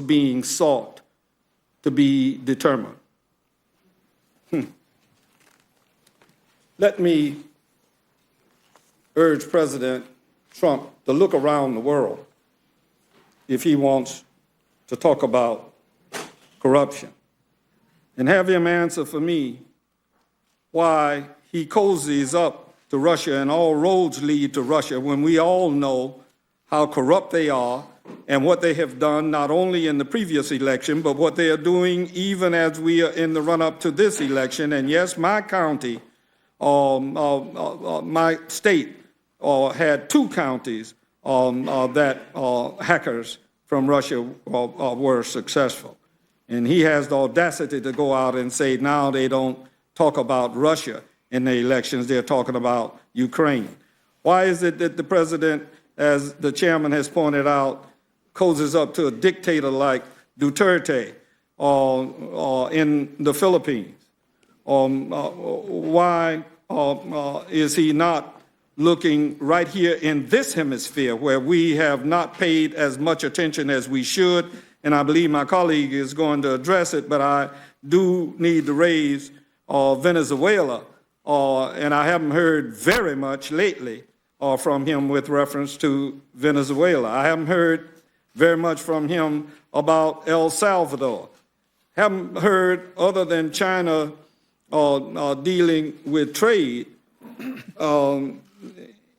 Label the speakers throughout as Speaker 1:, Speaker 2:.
Speaker 1: being sought to be determined. Let me urge President Trump to look around the world if he wants to talk about corruption, and have him answer for me why he cozies up to Russia and all roads lead to Russia when we all know how corrupt they are and what they have done not only in the previous election, but what they are doing even as we are in the run-up to this election. And yes, my county, my state, had 2 counties that hackers from Russia were successful. And he has the audacity to go out and say now they don't talk about Russia in the elections, they're talking about Ukraine. Why is it that the president, as the chairman has pointed out, cozies up to a dictator like Duterte in the Philippines? Why is he not looking right here in this hemisphere where we have not paid as much attention as we should? And I believe my colleague is going to address it, but I do need to raise Venezuela, and I haven't heard very much lately from him with reference to Venezuela. I haven't heard very much from him about El Salvador. Haven't heard, other than China dealing with trade.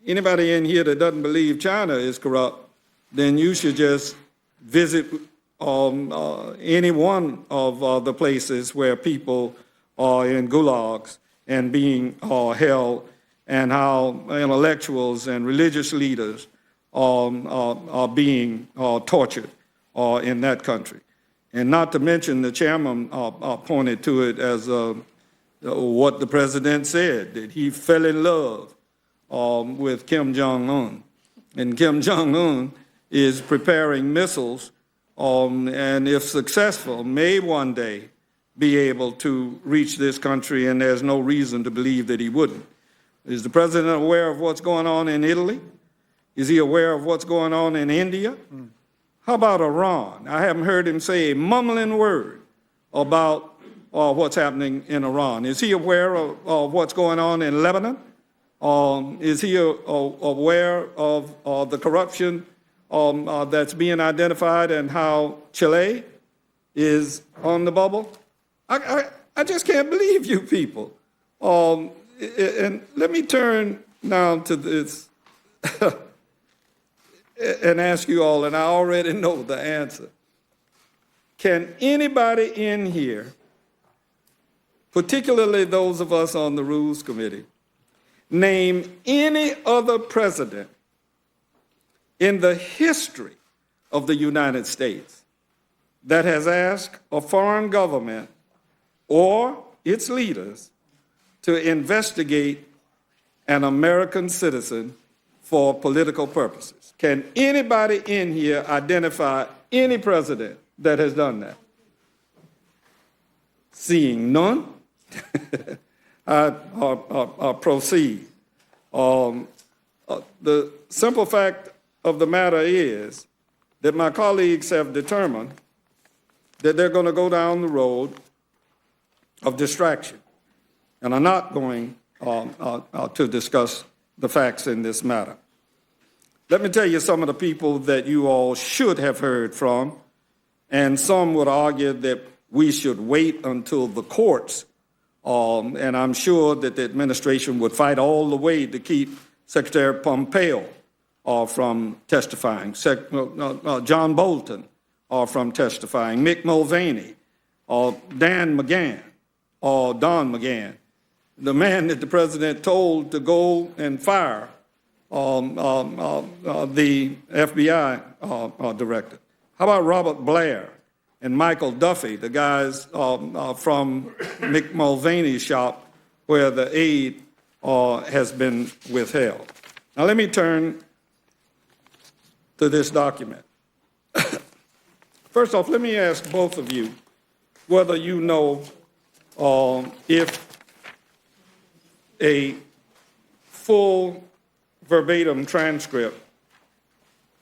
Speaker 1: Anybody in here that doesn't believe China is corrupt, then you should just visit any one of the places where people are in gulags and being held, and how intellectuals and religious leaders are being tortured in that country. And not to mention, the chairman pointed to it as what the president said, that he fell in love with Kim Jong-un. And Kim Jong-un is preparing missiles, and if successful, may one day be able to reach this country, and there's no reason to believe that he wouldn't. Is the president aware of what's going on in Italy? Is he aware of what's going on in India? How about Iran? I haven't heard him say a mumbling word about what's happening in Iran. Is he aware of what's going on in Lebanon? Is he aware of the corruption that's being identified and how Chile is on the bubble? I just can't believe you people. And let me turn now to this and ask you all, and I already know the answer. Can anybody in here, particularly those of us on the Rules Committee, name any other president in the history of the United States that has asked a foreign government or its leaders to investigate an American citizen for political purposes? Can anybody in here identify any president that has done that? Seeing none, I'll proceed. The simple fact of the matter is that my colleagues have determined that they're going to go down the road of distraction and are not going to discuss the facts in this matter. Let me tell you some of the people that you all should have heard from, and some would argue that we should wait until the courts, and I'm sure that the administration would fight all the way to keep Secretary Pompeo from testifying, John Bolton from testifying, Mick Mulvaney, Dan McGahn, Don McGahn, the man that the president told to go and fire the FBI director. How about Robert Blair and Michael Duffy, the guys from Mick Mulvaney's shop where the aid has been withheld? Now let me turn to this document. First off, let me ask both of you whether you know if a full verbatim transcript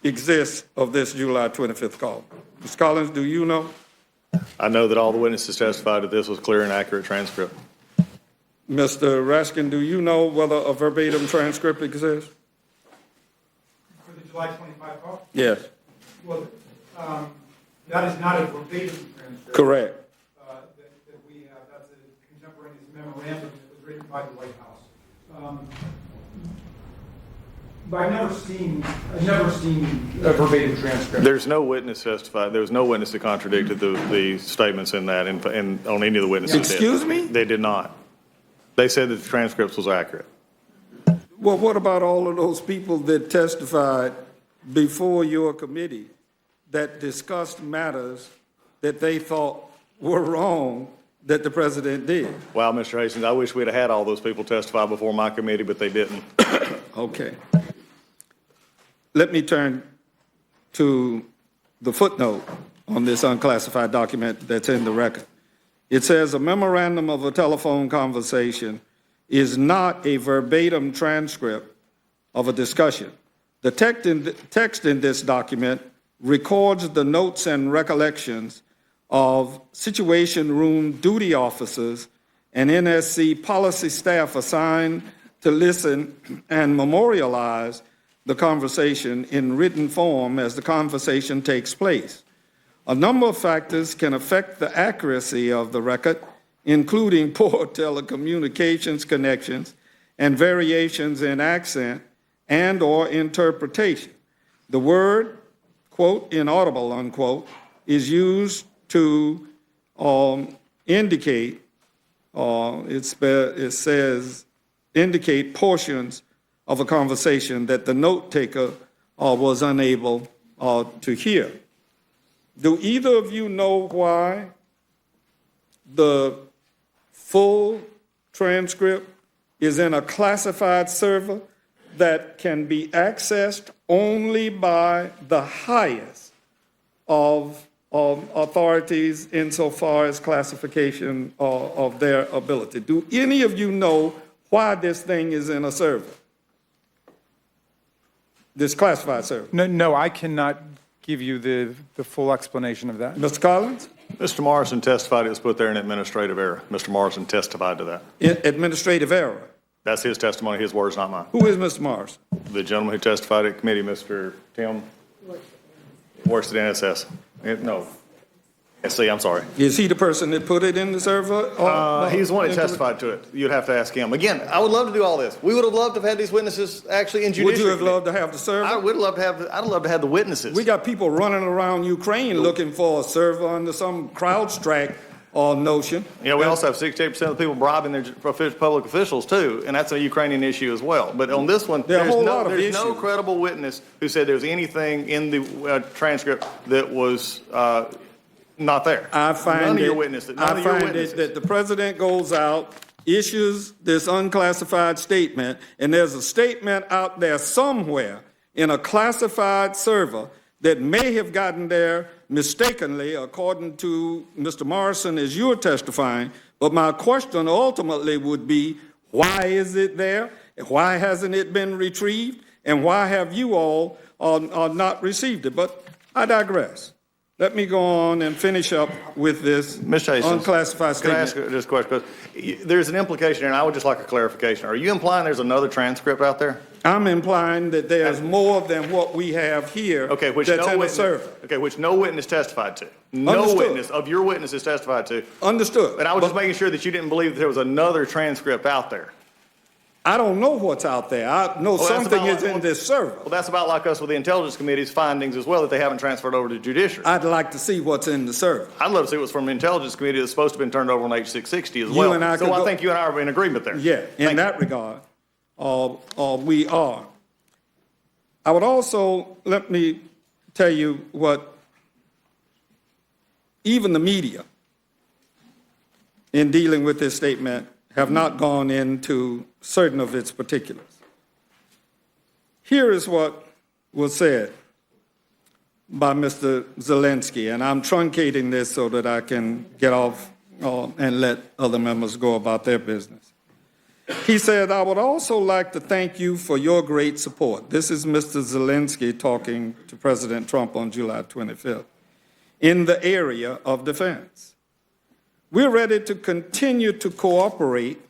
Speaker 1: exists of this July 25th call? Ms. Collins, do you know?
Speaker 2: I know that all the witnesses testified that this was clear and accurate transcript.
Speaker 1: Mr. Raskin, do you know whether a verbatim transcript exists?
Speaker 3: For the July 25 call?
Speaker 1: Yes.
Speaker 3: Well, that is not a verbatim transcript.
Speaker 1: Correct.
Speaker 3: That we have. That's a contemporaneous memorandum that was written by the White House. But I've never seen a verbatim transcript.
Speaker 2: There's no witness testified. There was no witness that contradicted the statements in that and on any of the witnesses.
Speaker 1: Excuse me?
Speaker 2: They did not. They said that the transcripts was accurate.
Speaker 1: Well, what about all of those people that testified before your committee that discussed matters that they thought were wrong that the president did?
Speaker 2: Wow, Mr. Hastings, I wish we'd have had all those people testify before my committee, but they didn't.
Speaker 1: Okay. Let me turn to the footnote on this unclassified document that's in the record. It says a memorandum of a telephone conversation is not a verbatim transcript of a discussion. The text in this document records the notes and recollections of Situation Room duty officers and NSC policy staff assigned to listen and memorialize the conversation in written form as the conversation takes place. A number of factors can affect the accuracy of the record, including poor telecommunications connections and variations in accent and or interpretation. The word, quote, inaudible, unquote, is used to indicate, it says, indicate portions of a conversation that the note taker was unable to hear. Do either of you know why the full transcript is in a classified server that can be accessed only by the highest of authorities insofar as classification of their ability? Do any of you know why this thing is in a server? This classified server?
Speaker 4: No, I cannot give you the full explanation of that.
Speaker 1: Mr. Collins?
Speaker 2: Mr. Morrison testified it was put there in administrative error. Mr. Morrison testified to that.
Speaker 1: Administrative error.
Speaker 2: That's his testimony, his words, not mine.
Speaker 1: Who is Mr. Morrison?
Speaker 2: The gentleman who testified at committee, Mr. Tim, works at NSS. No. See, I'm sorry.
Speaker 1: Is he the person that put it in the server?
Speaker 2: He's the one that testified to it. You'd have to ask him. Again, I would love to do all this. We would have loved to have had these witnesses actually in judiciary.
Speaker 1: Would you have loved to have the server?
Speaker 2: I'd love to have the witnesses.
Speaker 1: We got people running around Ukraine looking for a server under some CrowdStrike notion.
Speaker 2: Yeah, we also have 68% of the people bribing their public officials too, and that's a Ukrainian issue as well. But on this one, there's no credible witness who said there was anything in the transcript that was not there.
Speaker 1: I find
Speaker 2: none of your witnesses.
Speaker 1: That the president goes out, issues this unclassified statement, and there's a statement out there somewhere in a classified server that may have gotten there mistakenly, according to Mr. Morrison, as you're testifying. But my question ultimately would be, why is it there? Why hasn't it been retrieved? And why have you all not received it? But I digress. Let me go on and finish up with this unclassified statement.
Speaker 2: Can I ask this question? Because there's an implication, and I would just like a clarification. Are you implying there's another transcript out there?
Speaker 1: I'm implying that there's more than what we have here
Speaker 2: which
Speaker 1: that's
Speaker 2: no
Speaker 1: in the
Speaker 2: witness,
Speaker 1: server.
Speaker 2: Okay, which no witness testified to. No
Speaker 1: Understood.
Speaker 2: witness of your witnesses testified to.
Speaker 1: Understood.
Speaker 2: And I was just making sure that you didn't believe that there was another transcript out there.
Speaker 1: I don't know what's out there. I know something is in this server.
Speaker 2: Well, that's about like us with the Intelligence Committee's findings as well that they haven't transferred over to judiciary.
Speaker 1: I'd like to see what's in the server.
Speaker 2: I'd love to see what's from the Intelligence Committee that's supposed to have been turned over on H660 as well. So I think you and I are in agreement there.
Speaker 1: Yeah, in that regard, we are. I would also, let me tell you what even the media, in dealing with this statement, have not gone into certain of its particulars. Here is what was said by Mr. Zelensky, and I'm truncating this so that I can get off and let other members go about their business. He said, I would also like to thank you for your great support. This is Mr. Zelensky talking to President Trump on July 25th, in the area of defense. We're ready to continue to cooperate